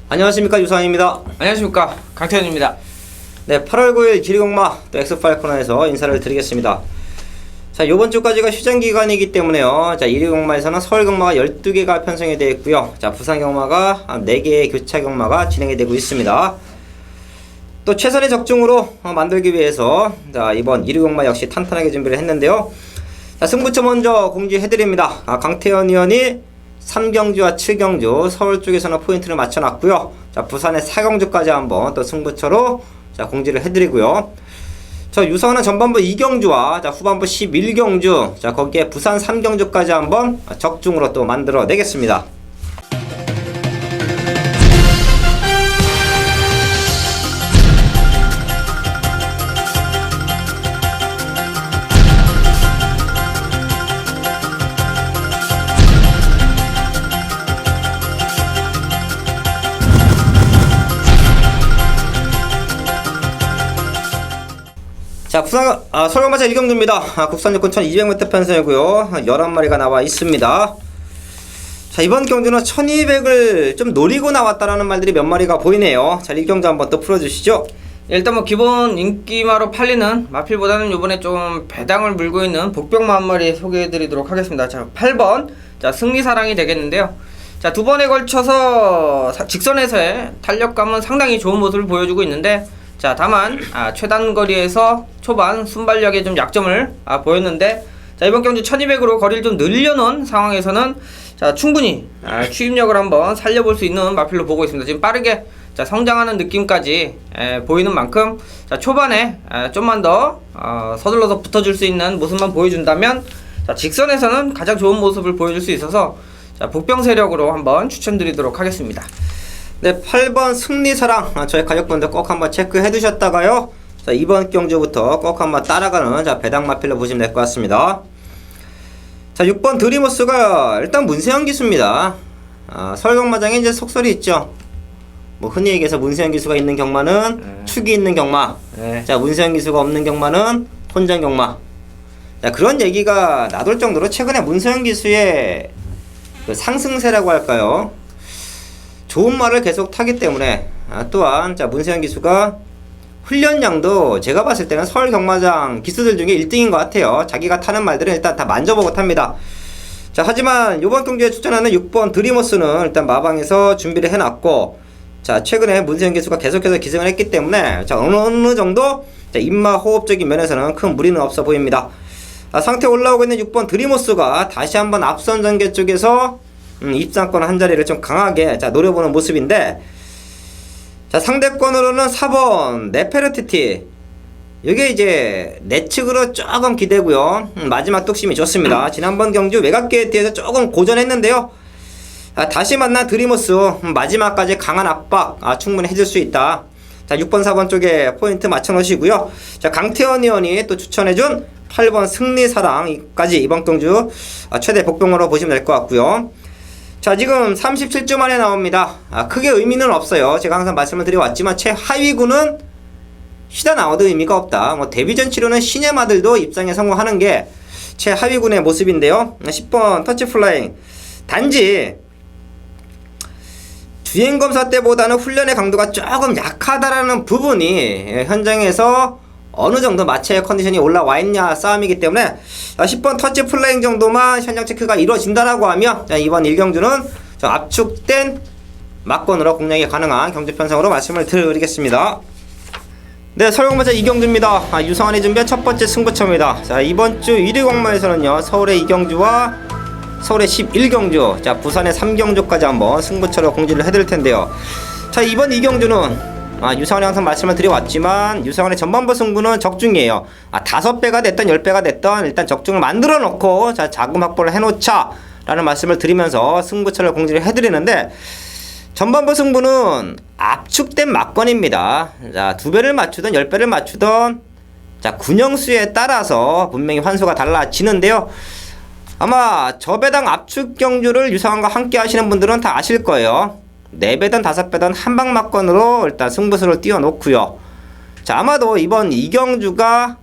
안녕하십니까, 유상입니다. 안녕하십니까, 강태현입니다. 네, 8월 9일 기리공마 또 엑스파일 코너에서 인사를 드리겠습니다. 자, 요번 주까지가 휴전 기간이기 때문에요. 자, 1위 경마에서는 서울 경마가 12개가 편성이 되어 있고요. 자, 부산 경마가 4개의 교차 경마가 진행이 되고 있습니다. 또 최선의 적중으로 만들기 위해서 자, 이번 1위 경마 역시 탄탄하게 준비를 했는데요. 자, 승부처 먼저 공지해드립니다. 강태현 의원이 3경주와 7경주 서울 쪽에서는 포인트를 맞춰놨고요. 자, 부산의 4경주까지 한번 또 승부처로 자, 공지를 해드리고요. 자, 유성은 전반부 2경주와 자, 후반부 11경주 자, 거기에 부산 3경주까지 한번 적중으로 또 만들어 내겠습니다. 자, 서울경마차 1경주입니다. 국산 요건 1200m 편성이고요. 11마리가 나와 있습니다. 자, 이번 경주는 1200을 좀 노리고 나왔다라는 말들이 몇 마리가 보이네요. 자, 1경주 한번 또 풀어주시죠. 일단 기본 인기마로 팔리는 마필보다는 요번에 좀 배당을 물고 있는 복병마 한 마리 소개해드리도록 하겠습니다. 자, 8번 자, 승리사랑이 되겠는데요. 자, 두 번에 걸쳐서 직선에서의 탄력감은 상당히 좋은 모습을 보여주고 있는데, 자, 다만 최단 거리에서 초반 순발력에 좀 약점을 보였는데, 자, 이번 경주 1200으로 거리를 좀 늘려놓은 상황에서는 자, 충분히 추임력을 한번 살려볼 수 있는 마필로 보고 있습니다. 지금 빠르게 자, 성장하는 느낌까지 보이는 만큼 자, 초반에 좀만 더 서둘러서 붙어줄 수 있는 모습만 보여준다면 자, 직선에서는 가장 좋은 모습을 보여줄 수 있어서 자, 복병 세력으로 한번 추천드리도록 하겠습니다. 네, 8번 승리사랑 저희 가족분들 꼭 한번 체크해 두셨다가요. 자, 이번 경주부터 꼭 한번 따라가는 자, 배당 마필로 보시면 될 것 같습니다. 자, 6번 드리모스가 일단 문세영 기수입니다. 서울경마장에 이제 속설이 있죠. 뭐 흔히 얘기해서 문세영 기수가 있는 경마는 축이 있는 경마. 자, 문세영 기수가 없는 경마는 혼전 경마. 자, 그런 얘기가 나돌 정도로 최근에 문세영 기수의 그 상승세라고 할까요? 좋은 말을 계속 타기 때문에 또한 자, 문세영 기수가 훈련량도 제가 봤을 때는 서울 경마장 기수들 중에 1등인 것 같아요. 자기가 타는 말들은 일단 다 만져보고 탑니다. 자, 하지만 이번 경기에 추천하는 6번 드리머스는 일단 마방에서 준비를 해놨고, 자, 최근에 문세영 기수가 계속해서 기승을 했기 때문에 자, 어느 정도 자, 입마 호흡적인 면에서는 큰 무리는 없어 보입니다. 상태 올라오고 있는 6번 드리머스가 다시 한번 앞선 전개 쪽에서 입상권 한 자리를 좀 강하게 자, 노려보는 모습인데, 자, 상대권으로는 4번 네페르티티, 이게 이제 내측으로 조금 기대고요. 마지막 뚝심이 좋습니다. 지난번 경주 외곽계에 대해서 조금 고전했는데요. 다시 만난 드리머스 마지막까지 강한 압박 충분히 해줄 수 있다. 자, 6번 4번 쪽에 포인트 맞춰 놓으시고요. 자, 강태현 의원이 또 추천해준 8번 승리사랑까지 이번 경주 최대 복병으로 보시면 될 것 같고요. 자, 지금 37주 만에 나옵니다. 크게 의미는 없어요. 제가 항상 말씀을 드려왔지만 최하위군은 쉬다 나와도 의미가 없다. 뭐 데뷔전 치료는 신의 마들도 입상에 성공하는 게 최하위군의 모습인데요. 10번 터치플라잉, 단지 주행검사 때보다는 훈련의 강도가 조금 약하다라는 부분이 현장에서 어느 정도 마체의 컨디션이 올라와 있냐 싸움이기 때문에 10번 터치 플레잉 정도만 현장 체크가 이루어진다라고 하면 이번 1경주는 좀 압축된 막권으로 공략이 가능한 경주 편성으로 말씀을 드리겠습니다. 네, 서울경마차 2경주입니다. 유성환이 준비한 첫 번째 승부처입니다. 자, 이번 주 1위 공마에서는요, 서울의 2경주와 서울의 11경주, 자, 부산의 3경주까지 한번 승부처로 공지를 해드릴 텐데요. 자, 이번 2경주는 유성환이 항상 말씀을 드려왔지만 유성환의 전반부 승부는 적중이에요. 5배가 됐던 10배가 됐던 일단 적중을 만들어 놓고 자, 자금 확보를 해놓자 라는 말씀을 드리면서 승부처를 공지를 해드리는데, 전반부 승부는 압축된 막권입니다. 자, 2배를 맞추든 10배를 맞추든 자, 군영수에 따라서 분명히 환수가 달라지는데요. 아마 저배당 압축 경주를 유성환과 함께 하시는 분들은 다 아실 거예요. 4배든 5배든 한방 막권으로 일단 승부수를 띄워놓고요. 자, 아마도 이번 2경주가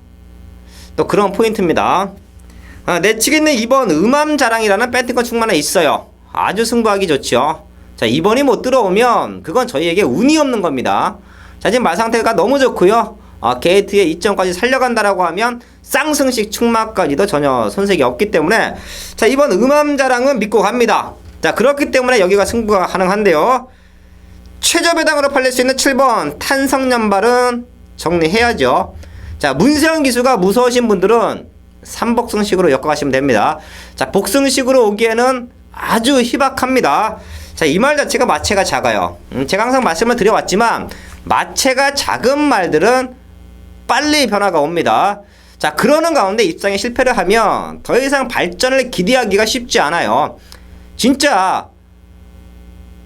또 그런 포인트입니다. 내측에 있는 2번 음암자랑이라는 배팅권 충만에 있어요. 아주 승부하기 좋죠. 자, 2번이 못 들어오면 그건 저희에게 운이 없는 겁니다. 자, 지금 말 상태가 너무 좋고요. 게이트의 이점까지 살려간다라고 하면 쌍승식 충마까지도 전혀 손색이 없기 때문에 자, 이번 음암자랑은 믿고 갑니다. 자, 그렇기 때문에 여기가 승부가 가능한데요. 최저 배당으로 팔릴 수 있는 7번 탄성연발은 정리해야죠. 자, 문세영 기수가 무서우신 분들은 삼복승식으로 엮어가시면 됩니다. 자, 복승식으로 오기에는 아주 희박합니다. 자, 이 말 자체가 마체가 작아요. 제가 항상 말씀을 드려왔지만 마체가 작은 말들은 빨리 변화가 옵니다. 자, 그러는 가운데 입상에 실패를 하면 더 이상 발전을 기대하기가 쉽지 않아요. 진짜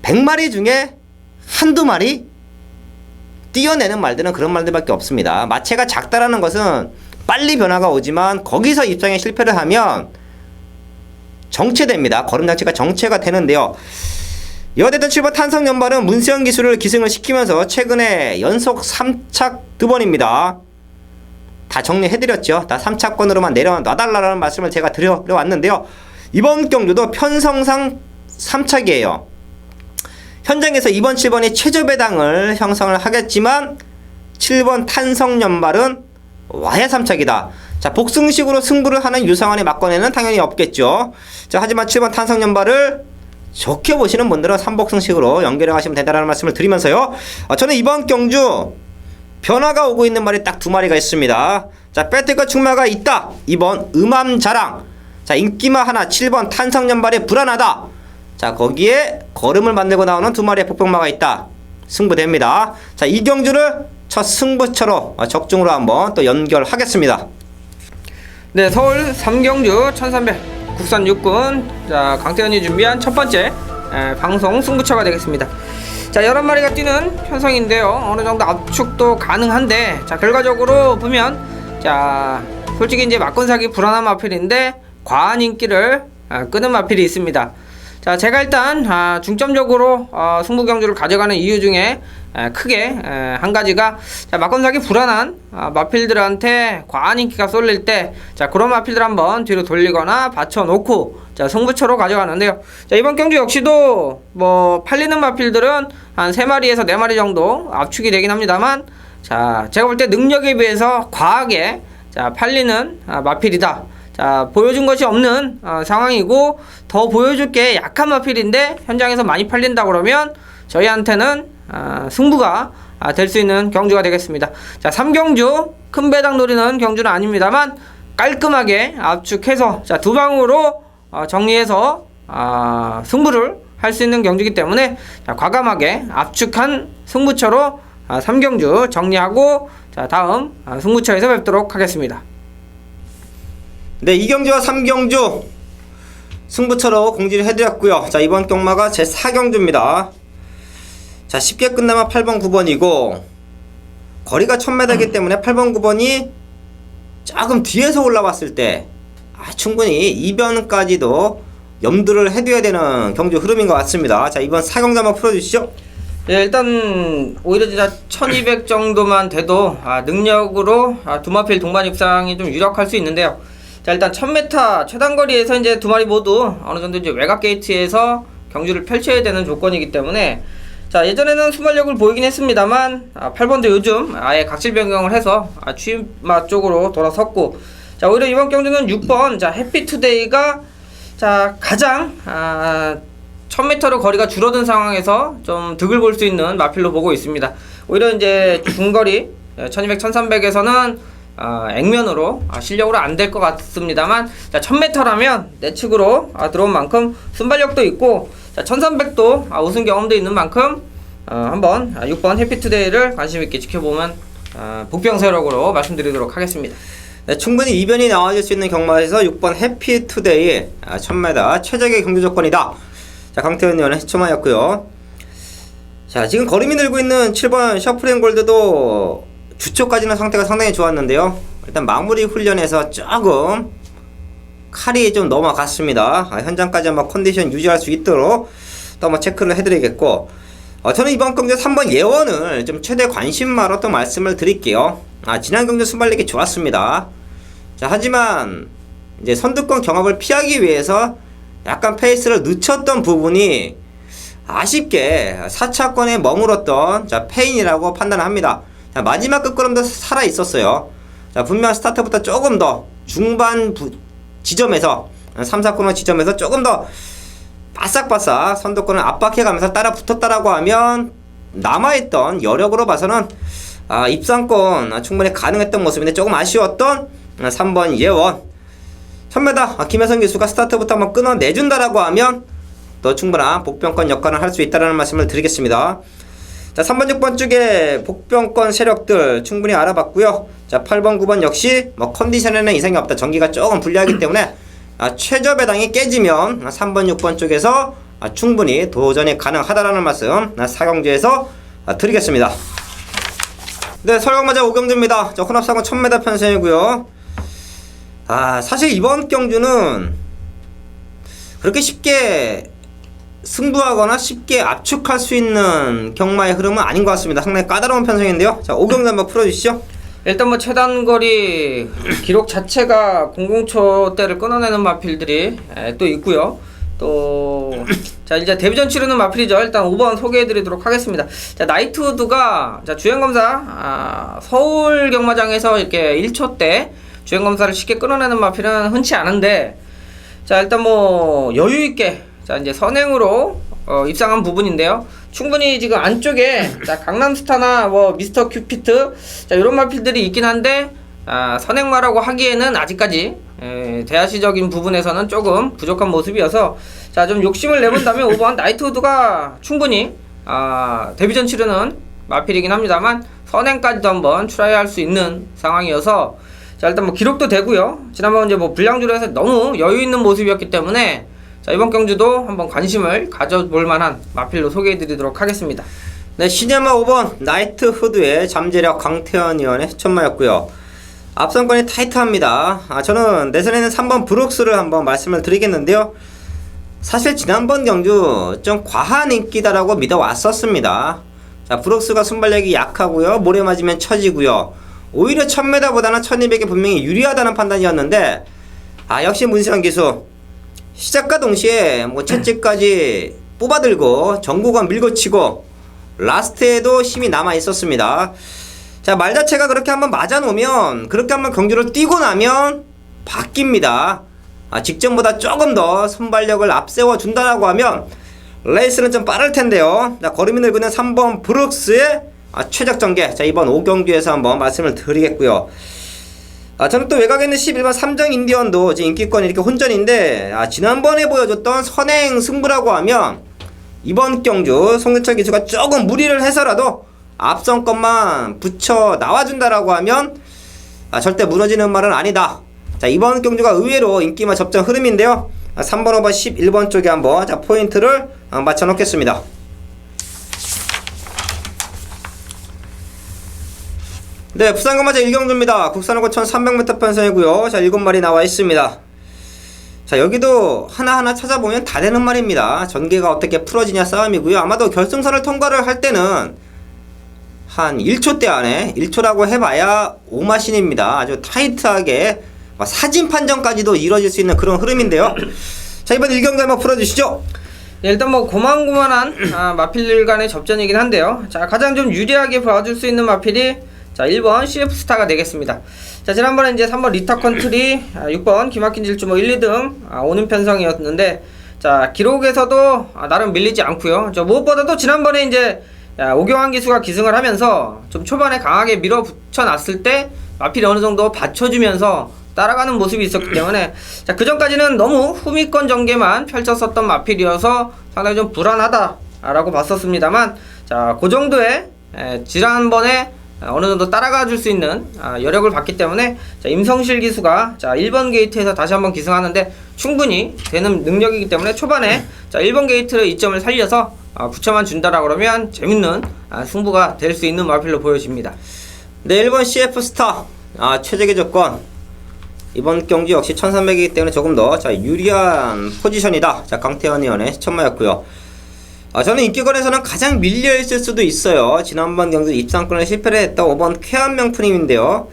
100마리 중에 한두 마리 띄어내는 말들은 그런 말들밖에 없습니다. 마체가 작다라는 것은 빨리 변화가 오지만 거기서 입상에 실패를 하면 정체됩니다. 걸음 자체가 정체가 되는데요. 여대던 7번 탄성연발은 문세영 기수를 기승을 시키면서 최근에 연속 3착 2번입니다. 다 정리해드렸죠. 다 3차권으로만 내려놔달라는 말씀을 제가 드려왔는데요. 이번 경주도 편성상 3착이에요. 현장에서 2번, 7번이 최저 배당을 형성을 하겠지만 7번 탄성연발은 와야 3착이다. 자, 복승식으로 승부를 하는 유상환의 막권에는 당연히 없겠죠. 자, 하지만 7번 탄성연발을 좋게 보시는 분들은 3복승식으로 연결해 가시면 된다는 말씀을 드리면서요. 저는 이번 경주 변화가 오고 있는 말이 딱 2마리가 있습니다. 자, 배트과 충마가 있다. 2번 음암자랑. 자, 인기마 하나 7번 탄성연발이 불안하다. 자, 거기에 걸음을 만들고 나오는 2마리의 복병마가 있다. 승부됩니다. 자, 이 경주를 첫 승부처로 적중으로 한번 또 연결하겠습니다. 네, 서울 3경주 1300 국산 육군, 자, 강태현이 준비한 첫 번째 방송 승부처가 되겠습니다. 자, 11마리가 뛰는 편성인데요. 어느 정도 압축도 가능한데, 자, 결과적으로 보면, 자, 솔직히 이제 막권사기 불안한 마필인데 과한 인기를 끄는 마필이 있습니다. 자, 제가 일단 중점적으로 승부 경주를 가져가는 이유 중에 크게 한 가지가, 자, 막권사기 불안한 마필들한테 과한 인기가 쏠릴 때, 자, 그런 마필들 한번 뒤로 돌리거나 받쳐놓고, 자, 승부처로 가져가는데요. 자, 이번 경주 역시도 뭐 팔리는 마필들은 한 3마리에서 4마리 정도 압축이 되긴 합니다만, 자, 제가 볼 때 능력에 비해서 과하게, 자, 팔리는 마필이다. 자, 보여준 것이 없는 상황이고, 더 보여줄 게 약한 마필인데 현장에서 많이 팔린다 그러면 저희한테는 승부가 될 수 있는 경주가 되겠습니다. 자, 3경주 큰 배당 노리는 경주는 아닙니다만 깔끔하게 압축해서, 자, 2방으로 정리해서 승부를 할 수 있는 경주이기 때문에, 자, 과감하게 압축한 승부처로 3경주 정리하고, 자, 다음 승부처에서 뵙도록 하겠습니다. 네, 2경주와 3경주 승부처로 공지를 해드렸고요. 자, 이번 경마가 제 4경주입니다. 자, 쉽게 끝나면 8번, 9번이고 거리가 1000m이기 때문에 8번, 9번이 조금 뒤에서 올라왔을 때 충분히 이변까지도 염두를 해둬야 되는 경주 흐름인 것 같습니다. 자, 이번 4경주 한번 풀어주시죠. 네, 일단 오히려 진짜 1200 정도만 돼도 능력으로 두마필 동반 입상이 좀 유력할 수 있는데요. 자, 일단 1000m 최단거리에서 이제 2마리 모두 어느 정도 이제 외곽 게이트에서 경주를 펼쳐야 되는 조건이기 때문에, 자, 예전에는 순발력을 보이긴 했습니다만 8번도 요즘 아예 각질 변경을 해서 추임마 쪽으로 돌아섰고, 자, 오히려 이번 경주는 6번, 자, 해피투데이가, 자, 가장 1000m로 거리가 줄어든 상황에서 좀 득을 볼 수 있는 마필로 보고 있습니다. 오히려 이제 중거리 1200, 1300에서는 액면으로 실력으로 안 될 것 같습니다만, 자, 1000m라면 내측으로 들어온 만큼 순발력도 있고, 자, 1300도 우승 경험도 있는 만큼 한번 6번 해피투데이를 관심있게 지켜보면 복병세력으로 말씀드리도록 하겠습니다. 네, 충분히 이변이 나와줄 수 있는 경마에서 6번 해피투데이 1000m 최적의 경주 조건이다. 자, 강태현 의원의 시청하였고요. 자, 지금 걸음이 늘고 있는 7번 셔플앤골드도 주초까지는 상태가 상당히 좋았는데요. 일단 마무리 훈련에서 조금 칼이 좀 넘어갔습니다. 현장까지 한번 컨디션 유지할 수 있도록 또 한번 체크를 해드리겠고, 저는 이번 경주 3번 예원을 좀 최대 관심마로 또 말씀을 드릴게요. 지난 경주 순발력이 좋았습니다. 자, 하지만 이제 선두권 경합을 피하기 위해서 약간 페이스를 늦췄던 부분이 아쉽게 4차권에 머물렀던 자 페인이라고 판단을 합니다. 자, 마지막 끝걸음도 살아 있었어요. 자, 분명 스타트부터 조금 더 중반 지점에서 3, 4코너 지점에서 조금 더 바싹바싹 선두권을 압박해가면서 따라 붙었다라고 하면 남아있던 여력으로 봐서는 입상권 충분히 가능했던 모습인데 조금 아쉬웠던 3번 예원 1000m 김혜성 기수가 스타트부터 한번 끊어내준다라고 하면 또 충분한 복병권 역할을 할 수 있다는 말씀을 드리겠습니다. 자, 3번 6번 쪽에 복병권 세력들 충분히 알아봤고요. 자, 8번 9번 역시 뭐 컨디션에는 이상이 없다. 전기가 조금 불리하기 때문에 최저 배당이 깨지면 3번 6번 쪽에서 충분히 도전이 가능하다라는 말씀 사경주에서 드리겠습니다. 네, 설광마자 5경주입니다. 혼합상권 1000m 편성이고요. 사실 이번 경주는 그렇게 쉽게 승부하거나 쉽게 압축할 수 있는 경마의 흐름은 아닌 것 같습니다. 상당히 까다로운 편성인데요. 자, 5경주 한번 풀어주시죠. 일단 뭐 최단거리 기록 자체가 00초대를 끊어내는 마필들이 또 있고요. 또 자, 이제 데뷔전 치르는 마필이죠. 일단 5번 소개해드리도록 하겠습니다. 자, 나이트우드가 자 주행검사 서울 경마장에서 이렇게 1초대 주행검사를 쉽게 끊어내는 마필은 흔치 않은데, 자 일단 뭐 여유있게 자 이제 선행으로 입상한 부분인데요. 충분히 지금 안쪽에 자 강남스타나 뭐 미스터 큐피트 자 이런 마필들이 있긴 한데 선행마라고 하기에는 아직까지 대하시적인 부분에서는 조금 부족한 모습이어서 자 좀 욕심을 내본다면 5번 나이트우드가 충분히 데뷔전 치르는 마필이긴 합니다만 선행까지도 한번 트라이할 수 있는 상황이어서 자 일단 뭐 기록도 되고요. 지난번 이제 뭐 불량주로 해서 너무 여유 있는 모습이었기 때문에 자 이번 경주도 한번 관심을 가져볼 만한 마필로 소개해드리도록 하겠습니다. 네, 시네마 5번 나이트 후드의 잠재력 강태현 의원의 추천마였고요. 앞선권이 타이트합니다. 저는 내선에는 3번 브룩스를 한번 말씀을 드리겠는데요. 사실 지난번 경주 좀 과한 인기다라고 믿어왔었습니다. 자, 브룩스가 순발력이 약하고요. 모래 맞으면 처지고요. 오히려 1000m보다는 1200이 분명히 유리하다는 판단이었는데 역시 문세영 기수 시작과 동시에 뭐 채찍까지 뽑아들고 전국원 밀고치고 라스트에도 힘이 남아 있었습니다. 자, 말 자체가 그렇게 한번 맞아놓으면 그렇게 한번 경주를 뛰고 나면 바뀝니다. 직전보다 조금 더 선발력을 앞세워 준다라고 하면 레이스는 좀 빠를 텐데요. 자, 걸음이 늘고는 3번 브룩스의 최적 전개. 자, 이번 5경주에서 한번 말씀을 드리겠고요. 저는 또 외곽에 있는 11번 삼정 인디언도 지금 인기권이 이렇게 혼전인데 지난번에 보여줬던 선행 승부라고 하면 이번 경주 송윤철 기수가 조금 무리를 해서라도 앞선 것만 붙여 나와준다라고 하면 절대 무너지는 말은 아니다. 자, 이번 경주가 의외로 인기만 접전 흐름인데요. 3번 5번 11번 쪽에 한번 자 포인트를 맞춰 놓겠습니다. 네, 부산검마자 1경주입니다. 국산호고 1300m 편성이고요. 자, 7마리 나와 있습니다. 자, 여기도 하나하나 찾아보면 다 되는 말입니다. 전개가 어떻게 풀어지냐 싸움이고요. 아마도 결승선을 통과를 할 때는 한 1초대 안에 1초라고 해봐야 오마신입니다. 아주 타이트하게 사진 판정까지도 이루어질 수 있는 그런 흐름인데요. 자, 이번 1경주 한번 풀어주시죠. 네, 일단 뭐 고만고만한 마필들 간의 접전이긴 한데요. 자, 가장 좀 유리하게 봐줄 수 있는 마필이 자 1번 CF스타가 되겠습니다. 자, 지난번에 이제 3번 리타컨트리 6번 기막힌 질주 뭐 1, 2등 오는 편성이었는데 자 기록에서도 나름 밀리지 않고요. 저 무엇보다도 지난번에 이제 오경환 기수가 기승을 하면서 좀 초반에 강하게 밀어붙여 놨을 때 마필이 어느 정도 받쳐주면서 따라가는 모습이 있었기 때문에 자 그전까지는 너무 후미권 전개만 펼쳤었던 마필이어서 상당히 좀 불안하다라고 봤었습니다만 자 그 정도의 지난번에 어느 정도 따라가 줄 수 있는 여력을 봤기 때문에 자 임성실 기수가 자 1번 게이트에서 다시 한번 기승하는데 충분히 되는 능력이기 때문에 초반에 자 1번 게이트를 이점을 살려서 붙여만 준다라 그러면 재밌는 승부가 될 수 있는 마필로 보여집니다. 네, 1번 CF스타 최적의 조건. 이번 경주 역시 1300이기 때문에 조금 더 유리한 포지션이다. 자, 강태현 의원의 시천마였고요. 저는 인기권에서는 가장 밀려있을 수도 있어요. 지난번 경주 입상권을 실패를 했던 5번 쾌한 명프님인데요.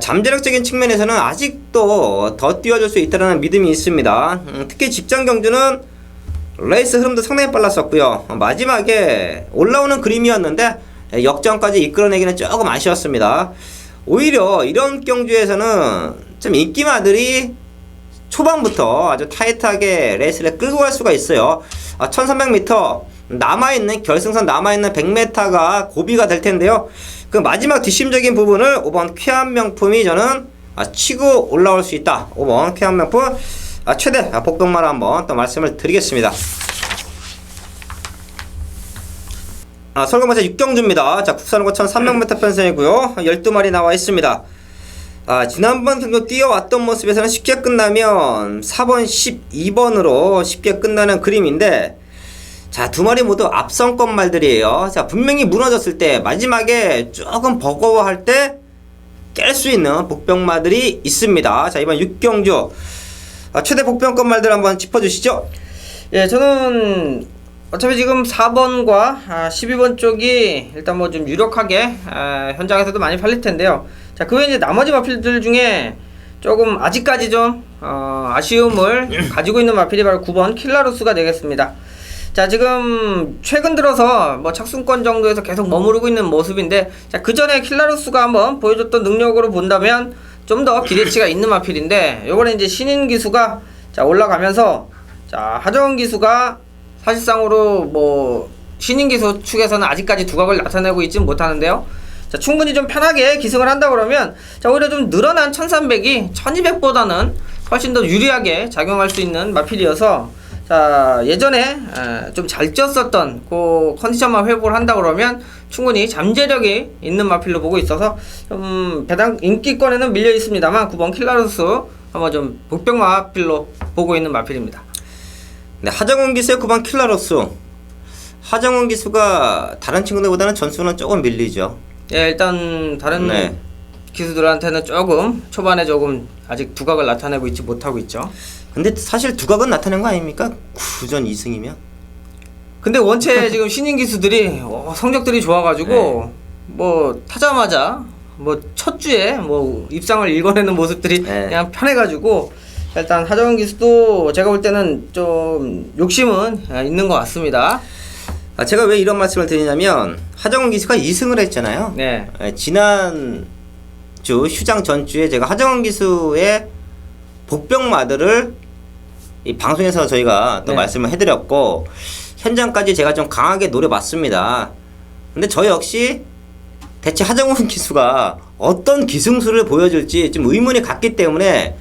잠재력적인 측면에서는 아직도 더 뛰어줄 수 있다는 믿음이 있습니다. 특히 직전 경주는 레이스 흐름도 상당히 빨랐었고요. 마지막에 올라오는 그림이었는데 역전까지 이끌어내기는 조금 아쉬웠습니다. 오히려 이런 경주에서는 좀 인기마들이 초반부터 아주 타이트하게 레이스를 끌고 갈 수가 있어요. 1300m 남아있는 결승선 남아있는 100m가 고비가 될 텐데요. 그 마지막 뒷심적인 부분을 5번 쾌한 명품이 저는 치고 올라올 수 있다. 5번 쾌한 명품 최대 복동마를 한번 또 말씀을 드리겠습니다. 설거마차 6경주입니다. 자, 국산호가 1300m 편성이고요. 12마리 나와 있습니다. 지난번 경주 뛰어왔던 모습에서는 쉽게 끝나면 4번, 12번으로 쉽게 끝나는 그림인데, 자, 두 마리 모두 앞선권 말들이에요. 자, 분명히 무너졌을 때, 마지막에 조금 버거워할 때 깰 수 있는 복병마들이 있습니다. 자, 이번 6경주 최대 복병권 말들 한번 짚어주시죠. 예, 저는 어차피 지금 4번과 12번 쪽이 일단 뭐 좀 유력하게 현장에서도 많이 팔릴 텐데요. 자, 그 외에 이제 나머지 마필들 중에 조금 아직까지 좀 아쉬움을 가지고 있는 마필이 바로 9번 킬라루스가 되겠습니다. 자, 지금 최근 들어서 뭐 착순권 정도에서 계속 머무르고 있는 모습인데, 자, 그 전에 킬라루스가 한번 보여줬던 능력으로 본다면 좀 더 기대치가 있는 마필인데, 요번에 이제 신인 기수가 자 올라가면서, 자, 하정원 기수가 사실상으로 뭐 신인 기수 측에서는 아직까지 두각을 나타내고 있지 못하는데요. 자, 충분히 좀 편하게 기승을 한다 그러면, 자, 오히려 좀 늘어난 1300이 1200보다는 훨씬 더 유리하게 작용할 수 있는 마필이어서, 자, 예전에 좀 잘 뛰었었던 그 컨디션만 회복을 한다 그러면 충분히 잠재력이 있는 마필로 보고 있어서 좀 배당 인기권에는 밀려 있습니다만 9번 킬라루스 한번 좀 복병 마필로 보고 있는 마필입니다. 네, 하정원 기수의 9번 킬라로스. 하정원 기수가 다른 친구들보다는 전수는 조금 밀리죠. 예, 일단 다른 기수들한테는 조금 초반에 조금 아직 두각을 나타내고 있지 못하고 있죠. 근데 사실 두각은 나타낸 거 아닙니까? 9전 2승이면. 근데 원체 지금 신인 기수들이 성적들이 좋아가지고 뭐 타자마자 뭐 첫 주에 뭐 입상을 읽어내는 모습들이 그냥 편해가지고, 일단 하정원 기수도 제가 볼 때는 좀 욕심은 있는 것 같습니다. 제가 왜 이런 말씀을 드리냐면 하정원 기수가 2승을 했잖아요. 네. 지난 주 휴장 전주에 제가 하정원 기수의 복병마들을 이 방송에서 저희가 또 말씀을 해드렸고, 현장까지 제가 좀 강하게 노려봤습니다. 근데 저 역시 대체 하정원 기수가 어떤 기승수를 보여줄지 좀 의문이 갔기 때문에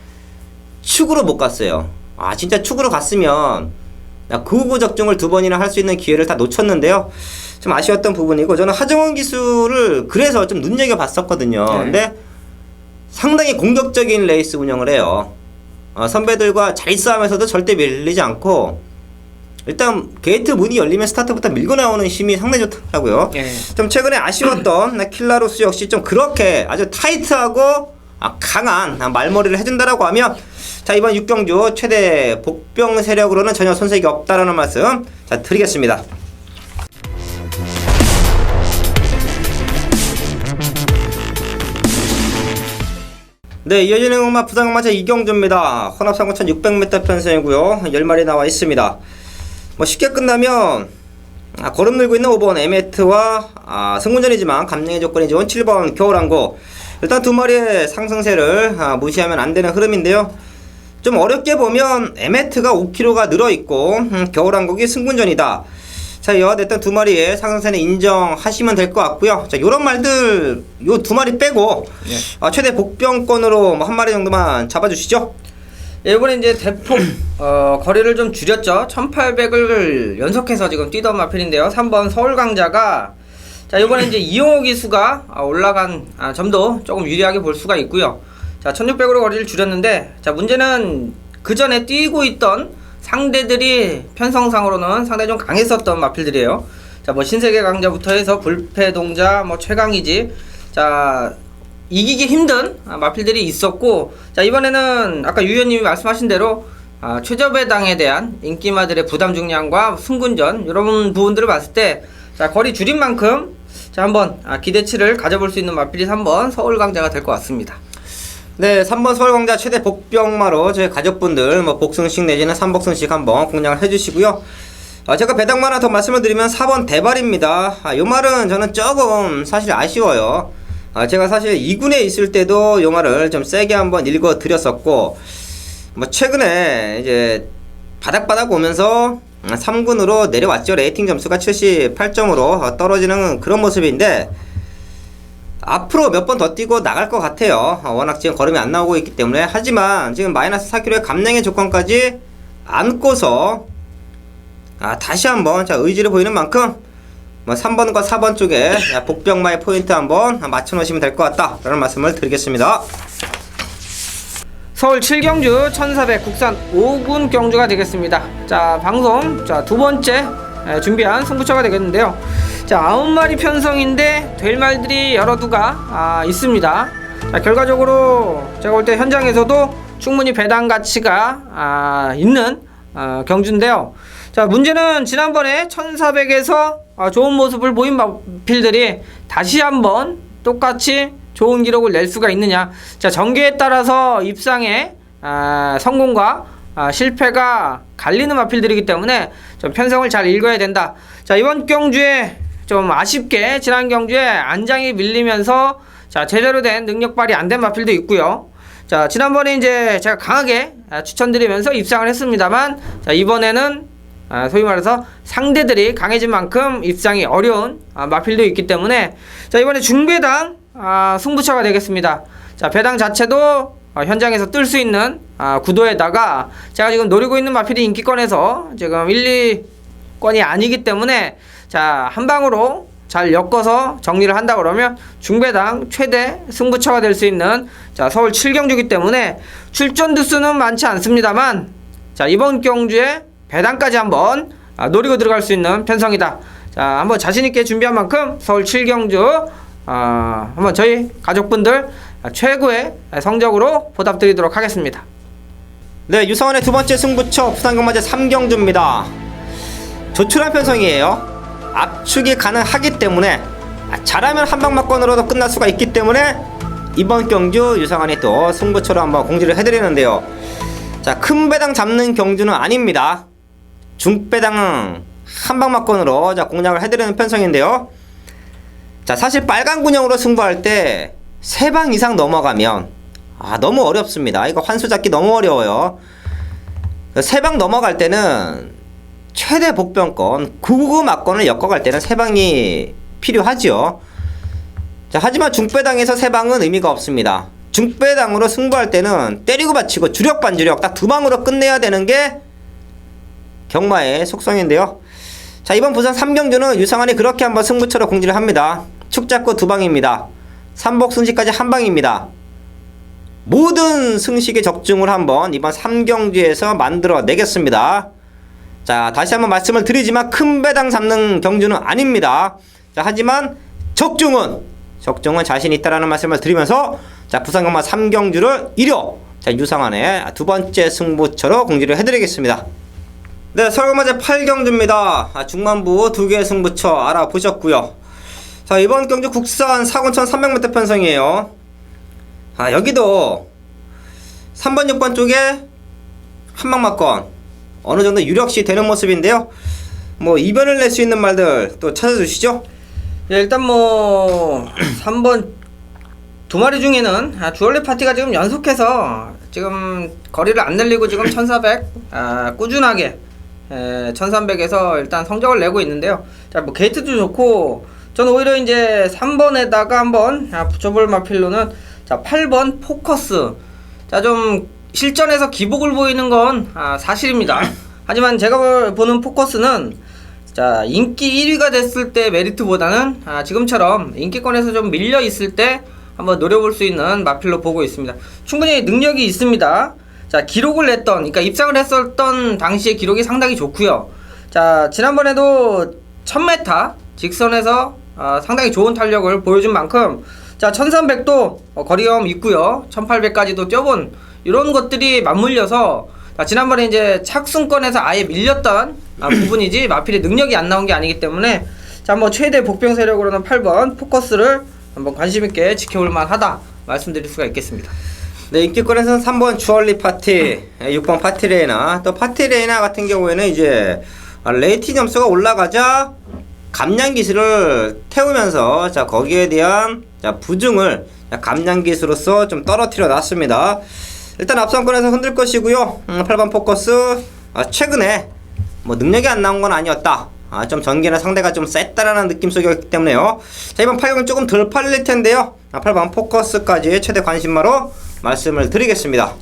축으로 못 갔어요. 진짜 축으로 갔으면 구구 적중을 2번이나 할 수 있는 기회를 다 놓쳤는데요. 좀 아쉬웠던 부분이고, 저는 하정원 기수를 그래서 좀 눈여겨봤었거든요. 근데 상당히 공격적인 레이스 운영을 해요. 선배들과 잘 싸우면서도 절대 밀리지 않고, 일단 게이트 문이 열리면 스타트부터 밀고 나오는 힘이 상당히 좋더라고요. 좀 최근에 아쉬웠던 킬라로스 역시 좀 그렇게 아주 타이트하고 강한 말머리를 해준다라고 하면, 자, 이번 6경주 최대 복병 세력으로는 전혀 손색이 없다라는 말씀 드리겠습니다. 네, 이어지는 음악 부산강마차 2경주입니다. 혼합상권 1600m 편성이고요. 10마리 나와 있습니다. 뭐 쉽게 끝나면 걸음 늘고 있는 5번 에메트와 승군전이지만 감량의 조건이 좋은 7번 겨울항구. 일단 두 마리의 상승세를 무시하면 안 되는 흐름인데요. 좀 어렵게 보면 에메트가 5kg가 늘어있고 겨울항국이 승군전이다. 자, 이와 됐던 두 마리의 상승세는 인정하시면 될 것 같고요. 자, 요런 말들 요 두 마리 빼고 최대 복병권으로 뭐 한 마리 정도만 잡아주시죠. 이번에 이제 대폭 거리를 좀 줄였죠. 1800을 연속해서 지금 뛰던 마필인데요. 3번 서울강자가, 자, 이번에 이제 이용호 기수가 올라간 점도 조금 유리하게 볼 수가 있고요. 자, 1600으로 거리를 줄였는데, 자, 문제는 그 전에 뛰고 있던 상대들이 편성상으로는 상당히 좀 강했었던 마필들이에요. 자, 뭐 신세계 강자부터 해서 불패동자, 뭐 최강이지, 자, 이기기 힘든 마필들이 있었고, 자, 이번에는 아까 유 의원님이 말씀하신 대로 최저배당에 대한 인기마들의 부담 중량과 승군전 이런 부분들을 봤을 때, 자, 거리 줄인 만큼 자, 한번 기대치를 가져볼 수 있는 마필이 3번 서울강자가 될 것 같습니다. 네, 3번 서울광자 최대 복병마로 저희 가족분들 뭐 복승식 내지는 3복승식 한번 공략을 해주시고요. 제가 배당만 하나 더 말씀을 드리면 4번 대발입니다. 요 말은 저는 조금 사실 아쉬워요. 제가 사실 2군에 있을 때도 요 말을 좀 세게 한번 읽어 드렸었고, 뭐 최근에 이제 바닥바닥 오면서 3군으로 내려왔죠. 레이팅 점수가 78점으로 떨어지는 그런 모습인데, 앞으로 몇 번 더 뛰고 나갈 것 같아요. 워낙 지금 걸음이 안 나오고 있기 때문에. 하지만 지금 마이너스 4kg의 감량의 조건까지 안고서 다시 한번 의지를 보이는 만큼 뭐 3번과 4번 쪽에 복병마의 포인트 한번 맞춰 놓으시면 될 것 같다 라는 말씀을 드리겠습니다. 서울 7경주 1400 국산 5군 경주가 되겠습니다. 자, 방송 두 번째 준비한 승부처가 되겠는데요. 자, 9마리 편성인데 될 말들이 여러 두가 있습니다. 자, 결과적으로 제가 볼 때 현장에서도 충분히 배당 가치가 있는 경주인데요. 자, 문제는 지난번에 1400에서 좋은 모습을 보인 마필들이 다시 한번 똑같이 좋은 기록을 낼 수가 있느냐. 자, 전개에 따라서 입상의 성공과 실패가 갈리는 마필들이기 때문에 좀 편성을 잘 읽어야 된다. 자, 이번 경주에 좀 아쉽게 지난 경주에 안장이 밀리면서 자, 제대로 된 능력 발휘 안 된 마필도 있고요. 자, 지난번에 이제 제가 강하게 추천드리면서 입상을 했습니다만, 자, 이번에는 소위 말해서 상대들이 강해진 만큼 입상이 어려운 마필도 있기 때문에, 자, 이번에 중배당 승부처가 되겠습니다. 자, 배당 자체도 현장에서 뜰 수 있는 구도에다가 제가 지금 노리고 있는 마필이 인기권에서 지금 1, 2권이 아니기 때문에, 자, 한 방으로 잘 엮어서 정리를 한다 그러면 중배당 최대 승부처가 될 수 있는 자, 서울 7경주이기 때문에 출전 두수는 많지 않습니다만, 자, 이번 경주에 배당까지 한번 노리고 들어갈 수 있는 편성이다. 자, 한번 자신있게 준비한 만큼 서울 7경주 한번 저희 가족분들 최고의 성적으로 보답드리도록 하겠습니다. 네, 유성원의 두 번째 승부처 부산경마제 3경주입니다. 조촐한 편성이에요. 압축이 가능하기 때문에 잘하면 한방막권으로도 끝날 수가 있기 때문에 이번 경주 유성원이 또 승부처로 한번 공지를 해드리는데요. 자, 큰 배당 잡는 경주는 아닙니다. 중배당은 한방막권으로 공략을 해드리는 편성인데요. 자, 사실 빨간 군형으로 승부할 때 3방 이상 넘어가면 너무 어렵습니다. 이거 환수 잡기 너무 어려워요. 3방 넘어갈 때는 최대 복병권 999막권을 엮어갈 때는 3방이 필요하죠. 자, 하지만 중배당에서 3방은 의미가 없습니다. 중배당으로 승부할 때는 때리고 받치고 주력 반주력 딱 2방으로 끝내야 되는 게 경마의 속성인데요. 자, 이번 부산 3경주는 유상환이 그렇게 한번 승부처로 공지를 합니다. 축 잡고 2방입니다. 3복 승식까지 1방입니다. 모든 승식의 적중을 한번 이번 3경주에서 만들어 내겠습니다. 자, 다시 한번 말씀을 드리지만 큰 배당 잡는 경주는 아닙니다. 자, 하지만 적중은 자신 있다라는 말씀을 드리면서, 자, 부산경마 3경주를 1호 자, 유상환의 두 번째 승부처로 공지를 해드리겠습니다. 네, 서울경마제 8경주입니다. 중만부 2개의 승부처 알아보셨고요. 자, 이번 경주 국산 4군 1300m 편성이에요. 여기도 3번 6번 쪽에 한방막권 어느정도 유력시 되는 모습인데요. 뭐 이변을 낼 수 있는 말들 또 찾아주시죠. 네, 일단 뭐 3번 2마리 중에는 주얼리 파티가 지금 연속해서 지금 거리를 안 늘리고 지금 1400 꾸준하게 1300에서 일단 성적을 내고 있는데요. 자, 뭐 게이트도 좋고, 저는 오히려 이제 3번에다가 한번 붙여볼 마필로는 자, 8번 포커스. 자, 좀 실전에서 기복을 보이는 건 사실입니다. 하지만 제가 보는 포커스는 자, 인기 1위가 됐을 때 메리트보다는 지금처럼 인기권에서 좀 밀려 있을 때 한번 노려볼 수 있는 마필로 보고 있습니다. 충분히 능력이 있습니다. 자, 기록을 냈던, 그러니까 입상을 했었던 당시의 기록이 상당히 좋고요. 자, 지난번에도 1000m 직선에서 상당히 좋은 탄력을 보여준 만큼, 자, 1300도 거리감 있고요. 1800까지도 뛰어본 이런 것들이 맞물려서, 자, 지난번에 이제 착순권에서 아예 밀렸던 부분이지 마필의 능력이 안 나온 게 아니기 때문에, 자, 뭐 최대 복병 세력으로는 8번 포커스를 한번 관심 있게 지켜볼 만하다 말씀드릴 수가 있겠습니다. 네, 인기권에서는 3번 주얼리 파티, 6번 파티레이나, 또 파티레이나 같은 경우에는 이제 레이팅 점수가 올라가자 감량기술을 태우면서 자 거기에 대한 자 부중을 감량기수로서 좀 떨어뜨려 놨습니다. 일단 앞선권에서 흔들 것이고요. 8번 포커스 최근에 뭐 능력이 안 나온 건 아니었다. 좀 전개나 상대가 좀 셌다라는 느낌 속이었기 때문에요. 자 이번 8경은 조금 덜 팔릴 텐데요. 8번 포커스까지 최대 관심마로 말씀을 드리겠습니다.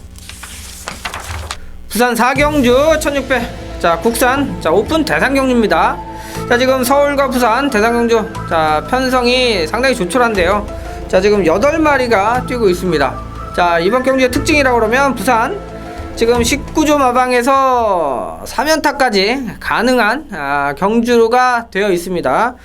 부산 4경주 1600. 자 국산 자 오픈 대상 경주입니다. 자 지금 서울과 부산 대상 경주 자 편성이 상당히 조촐한데요. 자 지금 8마리가 뛰고 있습니다. 자 이번 경주의 특징이라고 그러면 부산 지금 19조 마방에서 3연타까지 가능한 경주가 되어 있습니다.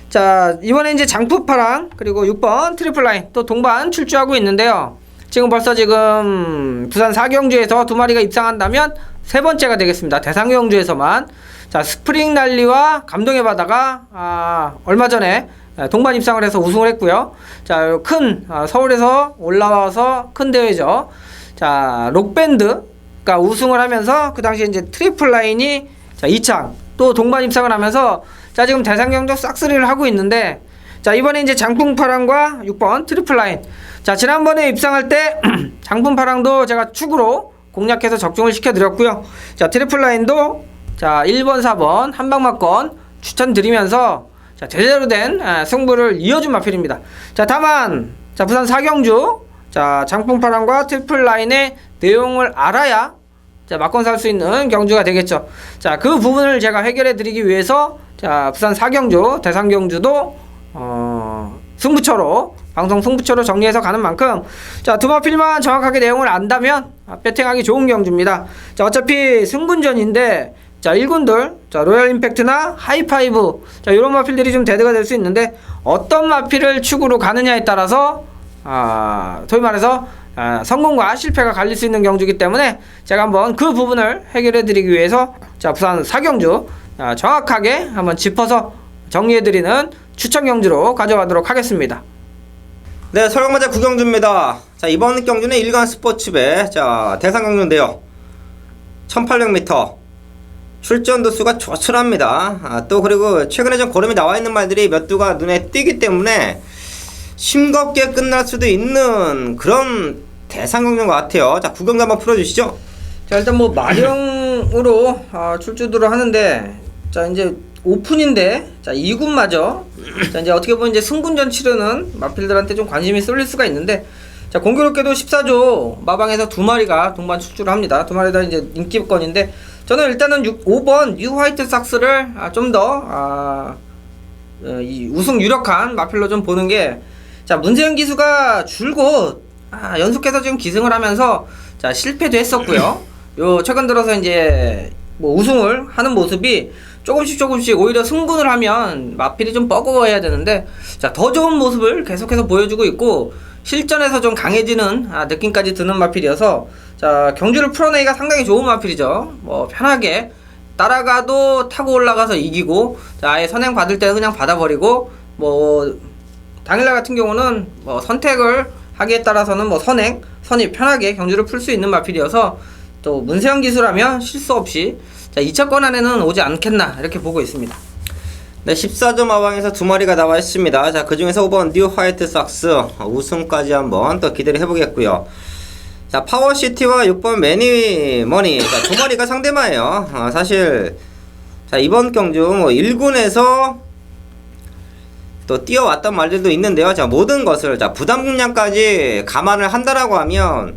자 이번에 이제 장푸파랑 그리고 6번 트리플라인 또 동반 출주하고 있는데요. 지금 벌써 지금 부산 4경주에서 2마리가 입상한다면 세 번째가 되겠습니다. 대상 경주에서만. 자 스프링 랠리와 감동의 바다가 얼마 전에 동반 입상을 해서 우승을 했고요. 자 큰 서울에서 올라와서 큰 대회죠. 자 록밴드가 우승을 하면서 그 당시에 이제 트리플 라인이 자 2창 또 동반 입상을 하면서 자 지금 대상 경주 싹쓸이를 하고 있는데 자 이번에 이제 장풍파랑과 6번 트리플 라인 자 지난번에 입상할 때 장풍파랑도 제가 축으로 공략해서 적중을 시켜드렸고요. 자 트리플 라인도 자 1번 4번 한방막건 추천드리면서 자 제대로 된 승부를 이어준 마필입니다. 자 다만 자 부산 4경주 자 장풍파랑과 트리플 라인의 내용을 알아야 자 막건 살 수 있는 경주가 되겠죠. 자 그 부분을 제가 해결해 드리기 위해서 자 부산 4경주 대상 경주도 승부처로 방송 승부처로 정리해서 가는 만큼 자 두 마필만 정확하게 내용을 안다면 배팅하기 좋은 경주입니다. 자 어차피 승군전인데 자 1군들 자 로얄 임팩트나 하이파이브 자 요런 마필들이 좀 대두가 될 수 있는데 어떤 마필을 축으로 가느냐에 따라서 소위 말해서 성공과 실패가 갈릴 수 있는 경주이기 때문에 제가 한번 그 부분을 해결해 드리기 위해서 자 부산 4경주 정확하게 한번 짚어서 정리해 드리는 추천 경주로 가져가도록 하겠습니다. 네, 설경마자 9경주입니다. 자 이번 경주는 일간 스포츠배 자 대상 경주인데요. 1800m 출전 도수가 조촐합니다. 또 그리고 최근에 좀 고름이 나와 있는 말들이 몇 두가 눈에 띄기 때문에 싱겁게 끝날 수도 있는 그런 대상 경주인 것 같아요. 자 9경주 한번 풀어주시죠. 자 일단 뭐 마령으로 출주들을 하는데 자 이제 오픈인데 자 2군마저 자 이제 어떻게 보면 이제 승군전 치르는 마필들한테 좀 관심이 쏠릴 수가 있는데 자 공교롭게도 14조 마방에서 2마리가 동반 출주를 합니다. 2마리 다 이제 인기권인데 저는 일단은 5번 뉴 화이트 삭스를 좀 더 이 우승 유력한 마필로 좀 보는 게 자 문세영 기수가 줄곧 연속해서 지금 기승을 하면서 자 실패도 했었고요. 요 최근 들어서 이제 뭐 우승을 하는 모습이 조금씩 오히려 승분을 하면 마필이 좀 뻐거워야 되는데 자 더 좋은 모습을 계속해서 보여주고 있고 실전에서 좀 강해지는 느낌까지 드는 마필이어서 자 경주를 풀어내기가 상당히 좋은 마필이죠. 뭐 편하게 따라가도 타고 올라가서 이기고 자 아예 선행 받을 때는 그냥 받아버리고 뭐 당일날 같은 경우는 뭐 선택을 하기에 따라서는 뭐 선행 선입 편하게 경주를 풀 수 있는 마필이어서 또 문세영 기수라면 실수 없이 자 2차권 안에는 오지 않겠나 이렇게 보고 있습니다. 네 14조 마방에서 2마리가 나와 있습니다. 자 그중에서 5번 뉴 화이트 삭스 우승까지 한번 또 기대를 해보겠고요. 자 파워시티와 6번 매니머니 자 2마리가 상대마예요. 사실 자 이번 경주 뭐 1군에서 또 뛰어왔던 말들도 있는데요. 자 모든 것을 자 부담 공략까지 감안을 한다라고 하면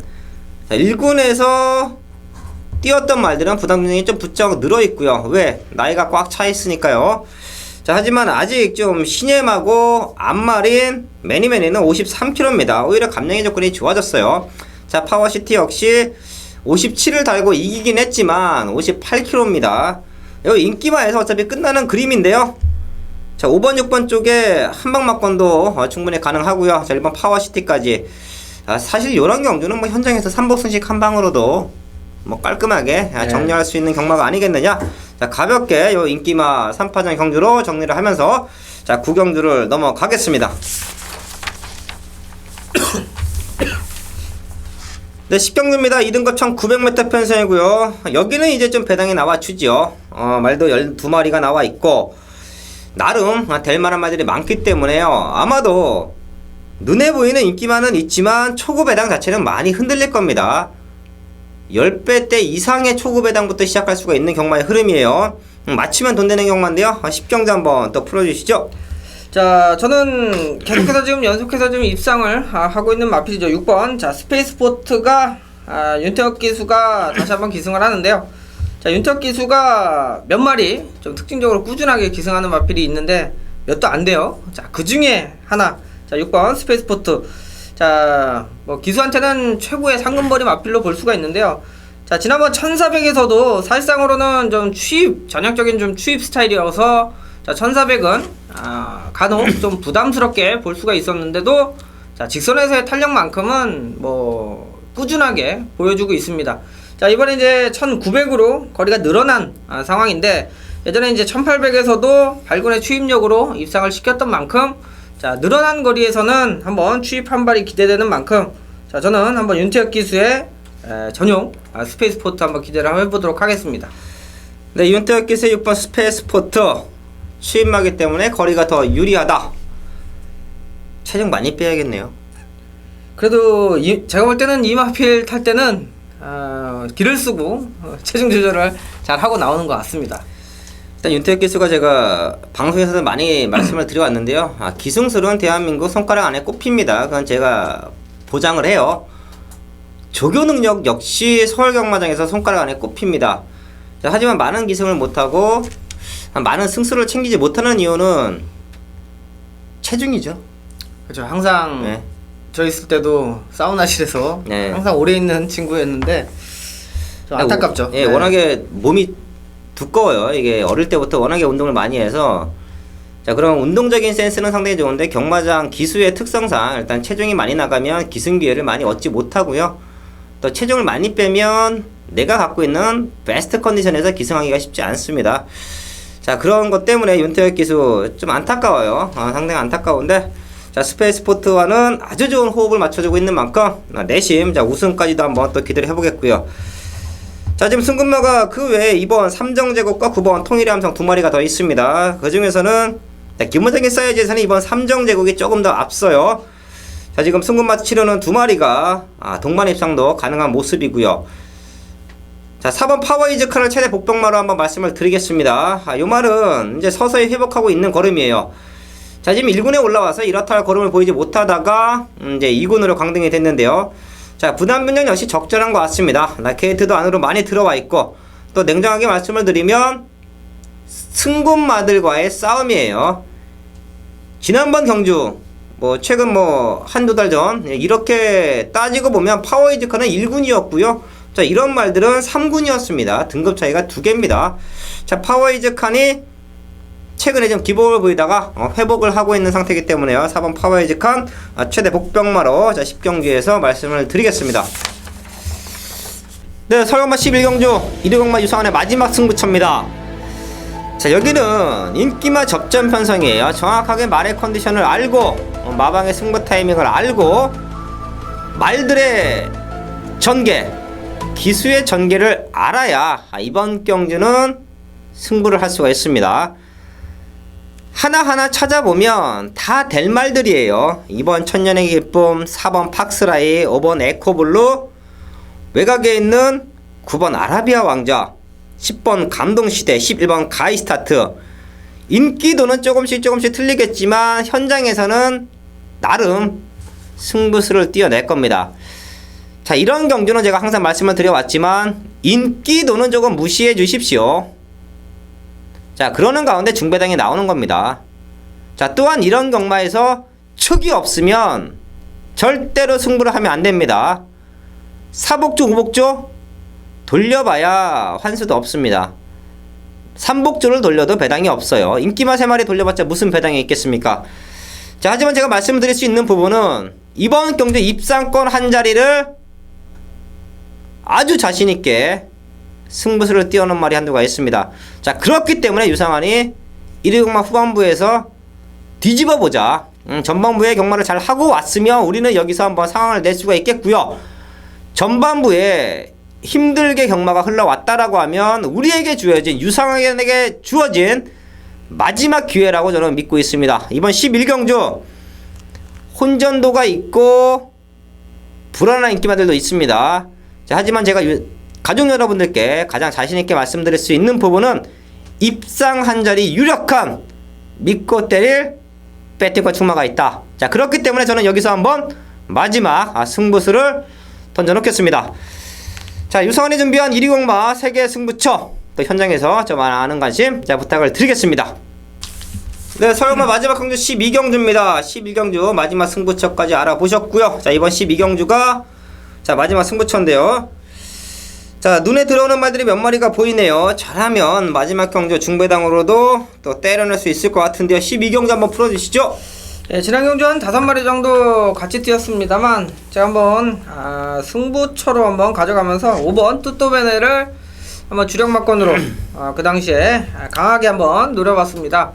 자 1군에서 뛰었던 말들은 부담 공략이 좀 부쩍 늘어 있고요. 왜? 나이가 꽉 차 있으니까요. 자 하지만 아직 좀 신예마고 앞말인 매니매니는 53kg입니다. 오히려 감량의 조건이 좋아졌어요. 자 파워시티 역시 57을 달고 이기긴 했지만 58kg입니다. 여기 인기마에서 어차피 끝나는 그림인데요. 자 5번 6번 쪽에 한방막건도 충분히 가능하고요. 자 1번 파워시티까지 사실 요런 경주는 뭐 현장에서 3복승식 한방으로도 뭐 깔끔하게 정리할 수 있는 경마가 아니겠느냐. 자 가볍게 요 인기마 3파전 경주로 정리를 하면서 자 9경주를 넘어가겠습니다. 네, 10경주입니다. 2등급 1900m 편성이고요. 여기는 이제 좀 배당이 나와주죠. 말도 12마리가 나와 있고, 나름 될 만한 말들이 많기 때문에요. 아마도 눈에 보이는 인기만은 있지만 초구 배당 자체는 많이 흔들릴 겁니다. 10배대 이상의 초구 배당부터 시작할 수가 있는 경마의 흐름이에요. 맞추면 돈 되는 경마인데요. 10경주 한번 또 풀어주시죠. 자, 저는 계속해서 지금 연속해서 지금 입상을 하고 있는 마필이죠. 6번. 자, 스페이스포트가 윤태혁 기수가 다시 한번 기승을 하는데요. 자, 윤태혁 기수가 몇 마리 좀 특징적으로 꾸준하게 기승하는 마필이 있는데 몇도 안 돼요. 자, 그 중에 하나. 자, 6번 스페이스포트. 자, 뭐 기수한테는 최고의 상금벌이 마필로 볼 수가 있는데요. 자, 지난번 1400에서도 사실상으로는 좀 전형적인 좀 추입 스타일이어서 자, 1400은 간혹 좀 부담스럽게 볼 수가 있었는데도 자, 직선에서의 탄력만큼은 뭐 꾸준하게 보여주고 있습니다. 자, 이번에 이제 1900으로 거리가 늘어난 상황인데 예전에 이제 1800에서도 발군의 추입력으로 입상을 시켰던 만큼 자, 늘어난 거리에서는 한번 추입 한 발이 기대되는 만큼 자, 저는 한번 윤태혁 기수의 전용 스페이스포트 한번 기대를 한번 해보도록 하겠습니다. 네, 윤태혁 기수의 6번 스페이스포트 추입마기 때문에 거리가 더 유리하다. 체중 많이 빼야겠네요. 그래도 제가 볼 때는 이 마필 탈 때는 기를 쓰고 체중 조절을 잘 하고 나오는 것 같습니다. 일단 윤태혁 기수가 제가 방송에서도 많이 말씀을 드려왔는데요. 기승술은 대한민국 손가락 안에 꼽힙니다. 그건 제가 보장을 해요. 조교 능력 역시 서울경마장에서 손가락 안에 꼽힙니다. 자, 하지만 많은 기승을 못하고 많은 승수를 챙기지 못하는 이유는 체중이죠. 그렇죠. 항상 네. 저 있을 때도 사우나실에서 네. 항상 오래 있는 친구였는데 좀 안타깝죠. 예, 네. 워낙에 몸이 두꺼워요. 이게 어릴 때부터 워낙에 운동을 많이 해서 자, 그럼 운동적인 센스는 상당히 좋은데 경마장 기수의 특성상 일단 체중이 많이 나가면 기승 기회를 많이 얻지 못하고요. 또 체중을 많이 빼면 내가 갖고 있는 베스트 컨디션에서 기승하기가 쉽지 않습니다. 자, 그런 것 때문에 윤태혁 기수 좀 안타까워요. 상당히 안타까운데 자, 스페이스포트와는 아주 좋은 호흡을 맞춰주고 있는 만큼 내심 자, 우승까지도 한번 또 기대를 해보겠고요. 자, 지금 승금마가 그 외에 2번 삼정제국과 9번 통일의 함성 두 마리가 더 있습니다. 그 중에서는 기본적인 사이즈에서는 2번 삼정제국이 조금 더 앞서요. 자, 지금 승금마 치료는 두 마리가 동반 입상도 가능한 모습이고요. 자, 4번 파워이즈카를 최대 복병마로 한번 말씀을 드리겠습니다. 요 말은 이제 서서히 회복하고 있는 걸음이에요. 자, 지금 1군에 올라와서 이렇다 할 걸음을 보이지 못하다가 이제 2군으로 강등이 됐는데요. 자, 부담 변경 역시 적절한 것 같습니다. 게이트도 안으로 많이 들어와 있고 또 냉정하게 말씀을 드리면 승군마들과의 싸움이에요. 지난번 경주 뭐 최근 뭐 한두 달 전 이렇게 따지고 보면 파워이즈카는 1군이었고요. 자, 이런 말들은 3군이었습니다. 등급 차이가 2개입니다. 자, 파워이즈칸이 최근에 좀 기복을 보이다가 회복을 하고 있는 상태이기 때문에요. 4번 파워이즈칸 최대 복병마로 자, 10경주에서 말씀을 드리겠습니다. 네, 서울경마 11경주 1위경마 유성환의 마지막 승부처입니다. 자, 여기는 인기마 접전 편성이에요. 정확하게 말의 컨디션을 알고 마방의 승부 타이밍을 알고 말들의 전개 기수의 전개를 알아야 이번 경주는 승부를 할 수가 있습니다. 하나하나 찾아보면 다 될 말들이에요. 2번 천년의 기쁨, 4번 팍스라이, 5번 에코블루, 외곽에 있는 9번 아라비아 왕자, 10번 감동시대, 11번 가이스타트. 인기도는 조금씩 틀리겠지만 현장에서는 나름 승부수를 띄어낼 겁니다. 자, 이런 경주는 제가 항상 말씀을 드려왔지만 인기도는 조금 무시해 주십시오. 자, 그러는 가운데 중배당이 나오는 겁니다. 자, 또한 이런 경마에서 촉이 없으면 절대로 승부를 하면 안 됩니다. 사복조, 우복조 돌려봐야 환수도 없습니다. 삼복조를 돌려도 배당이 없어요. 인기마 3마리 돌려봤자 무슨 배당이 있겠습니까? 자, 하지만 제가 말씀드릴 수 있는 부분은 이번 경주 입상권 한 자리를 아주 자신있게 승부수를 띄워놓은 말이 한두가 있습니다. 자, 그렇기 때문에 유상환이 1위경마 후반부에서 뒤집어보자, 전반부에 경마를 잘 하고 왔으면 우리는 여기서 한번 상황을 낼 수가 있겠고요. 전반부에 힘들게 경마가 흘러왔다라고 하면 우리에게 주어진 유상에게 주어진 마지막 기회라고 저는 믿고 있습니다. 이번 11경주 혼전도가 있고 불안한 인기마들도 있습니다. 자, 하지만 제가 가족 여러분들께 가장 자신있게 말씀드릴 수 있는 부분은 입상 한 자리 유력한 믿고 때릴 배팅과 충마가 있다. 자, 그렇기 때문에 저는 여기서 한번 마지막 승부수를 던져놓겠습니다. 자, 유성환이 준비한 1위 공마 세계 승부처 또 현장에서 좀 많은 관심 자 부탁을 드리겠습니다. 네, 서울마 마지막 경주 12경주입니다. 11경주 마지막 승부처까지 알아보셨고요. 자, 이번 12경주가 자 마지막 승부처인데요. 자, 눈에 들어오는 말들이 몇 마리가 보이네요. 잘하면 마지막 경주 중배당으로도 또 때려낼 수 있을 것 같은데요. 12경주 한번 풀어주시죠. 예, 지난 경주 한 5마리 정도 같이 뛰었습니다만 제가 한번 승부처로 한번 가져가면서 5번 뚜또베네를 한번 주력막건으로 그 당시에 강하게 한번 노려봤습니다.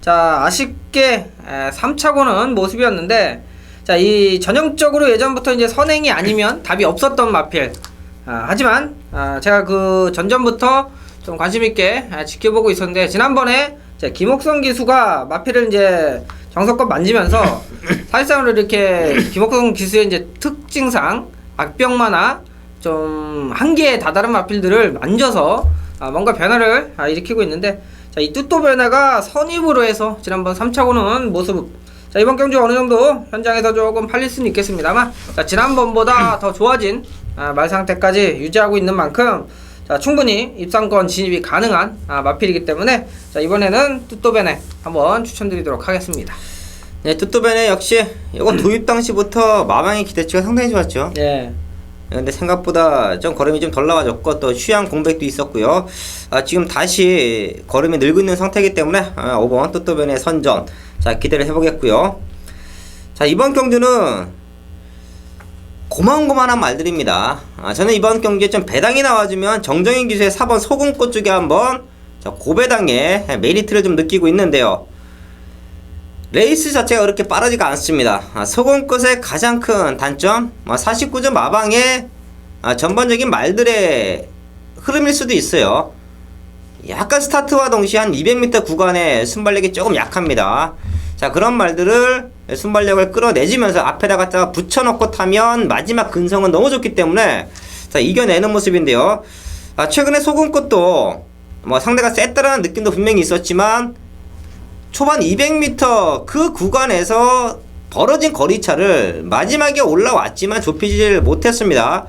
자, 아쉽게 3차고는 모습이었는데 자, 이 전형적으로 예전부터 이제 선행이 아니면 답이 없었던 마필. 하지만 제가 그 전전부터 좀 관심있게 지켜보고 있었는데 지난번에 김옥성 기수가 마필을 이제 정석껏 만지면서 사실상으로 이렇게 김옥성 기수의 이제 특징상 악병마나 좀 한계에 다다른 마필들을 만져서 뭔가 변화를 일으키고 있는데 자, 이 뚜또 변화가 선입으로 해서 지난번 3차고는 모습 자, 이번 경주 어느 정도 현장에서 조금 팔릴 수는 있겠습니다만 자, 지난번보다 더 좋아진 말 상태까지 유지하고 있는 만큼 자, 충분히 입상권 진입이 가능한 마필이기 때문에 자, 이번에는 뚜또베네 한번 추천드리도록 하겠습니다. 네, 뚜또베네 역시 이거 도입 당시부터 마방의 기대치가 상당히 좋았죠. 네. 근데 생각보다 좀 걸음이 좀 덜 나와졌고 또 휴양 공백도 있었고요. 지금 다시 걸음이 늘고 있는 상태이기 때문에 5번 뚜또베네 선전 자 기대를 해보겠고요. 자, 이번 경주는 고만고만한 말들입니다. 저는 이번 경기에 좀 배당이 나와주면 정정인 기수의 4번 소금꽃 쪽에 한번 고배당의 메리트를 좀 느끼고 있는데요. 레이스 자체가 그렇게 빠르지가 않습니다. 소금꽃의 가장 큰 단점 49점 마방의 전반적인 말들의 흐름일 수도 있어요. 약간 스타트와 동시에 한 200m 구간에 순발력이 조금 약합니다. 자, 그런 말들을 순발력을 끌어내지면서 앞에다 갖다가 붙여놓고 타면 마지막 근성은 너무 좋기 때문에 자, 이겨내는 모습인데요. 최근에 소금꽃도 상대가 셌다라는 느낌도 분명히 있었지만 초반 200m 그 구간에서 벌어진 거리차를 마지막에 올라왔지만 좁히질 못했습니다.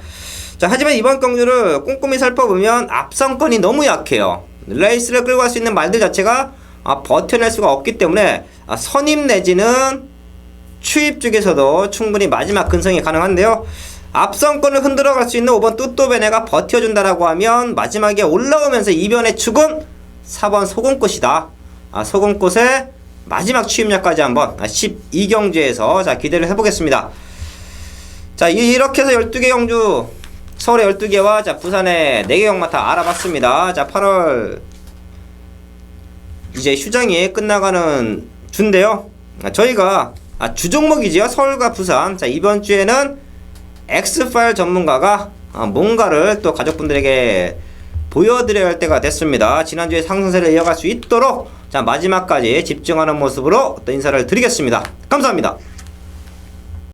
자, 하지만 이번 경주를 꼼꼼히 살펴보면 앞선권이 너무 약해요. 레이스를 끌고 갈 수 있는 말들 자체가 버텨낼 수가 없기 때문에 선입 내지는 추입 쪽에서도 충분히 마지막 근성이 가능한데요. 앞선권을 흔들어 갈 수 있는 5번 뚜또베네가 버텨준다라고 하면 마지막에 올라오면서 이변의 축은 4번 소금꽃이다. 소금꽃의 마지막 취임략까지 한번 12경주에서 자 기대를 해보겠습니다. 자, 이렇게 해서 12개 경주 서울의 12개와 자 부산의 4개 경마 다 알아봤습니다. 자, 8월 이제 휴장이 끝나가는 주인데요. 저희가 주종목이지요. 서울과 부산. 자, 이번 주에는 엑스파일 전문가가 뭔가를 또 가족분들에게 보여드려야 할 때가 됐습니다. 지난주에 상승세를 이어갈 수 있도록 자 마지막까지 집중하는 모습으로 또 인사를 드리겠습니다. 감사합니다.